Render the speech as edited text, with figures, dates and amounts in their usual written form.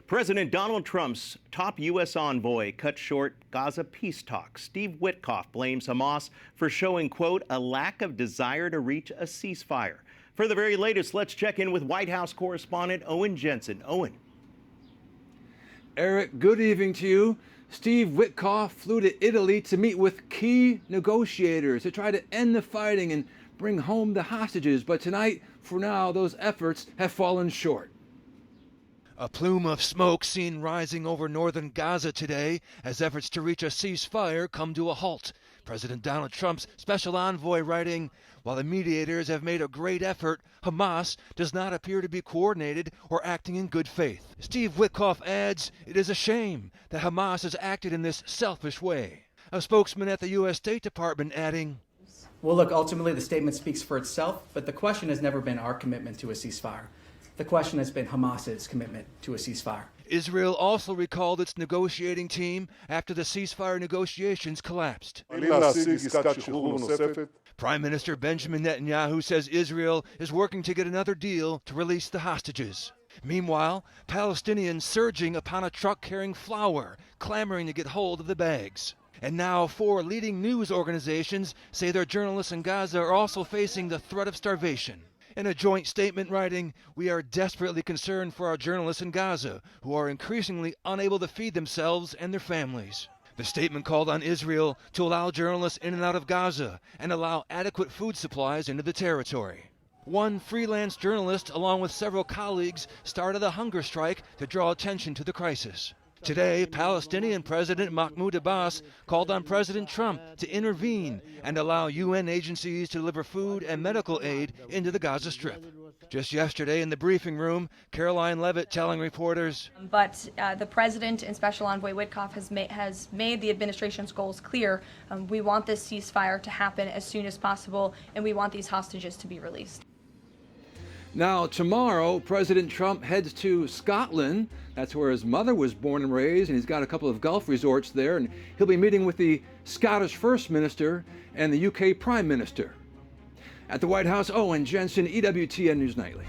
President Donald Trump's top U.S. envoy cut short Gaza peace talks. Steve Witkoff blames Hamas for showing, quote, a lack of desire to reach a ceasefire. For the very latest, let's check in with White House Correspondent Owen Jensen. Owen. Eric, good evening to you. Steve Witkoff flew to Italy to meet with key negotiators to try to end the fighting and bring home the hostages. But tonight, for now, those efforts have fallen short. A plume of smoke seen rising over northern Gaza today as efforts to reach a ceasefire come to a halt. President Donald Trump's special envoy writing, while the mediators have made a great effort, Hamas does not appear to be coordinated or acting in good faith. Steve Witkoff adds, it is a shame that Hamas has acted in this selfish way. A spokesman at the U.S. State Department adding, well, look, ultimately the statement speaks for itself, but the question has never been our commitment to a ceasefire. The question has been Hamas's commitment to a ceasefire. Israel also recalled its negotiating team after the ceasefire negotiations collapsed. Prime Minister Benjamin Netanyahu says Israel is working to get another deal to release the hostages. Meanwhile, Palestinians surging upon a truck carrying flour, clamoring to get hold of the bags. And now 4 leading news organizations say their journalists in Gaza are also facing the threat of starvation. In a joint statement writing, we are desperately concerned for our journalists in Gaza, who are increasingly unable to feed themselves and their families. The statement called on Israel to allow journalists in and out of Gaza and allow adequate food supplies into the territory. One freelance journalist, along with several colleagues, started a hunger strike to draw attention to the crisis. Today, Palestinian President Mahmoud Abbas called on President Trump to intervene and allow UN agencies to deliver food and medical aid into the Gaza Strip. Just yesterday in the briefing room, Caroline Levitt telling reporters, but the President and Special Envoy Witkoff has made the administration's goals clear. We want this ceasefire to happen as soon as possible, and we want these hostages to be released. Now, tomorrow, President Trump heads to Scotland. That's where his mother was born and raised, and he's got a couple of golf resorts there. And he'll be meeting with the Scottish First Minister and the UK Prime Minister. At the White House, Owen Jensen, EWTN News Nightly.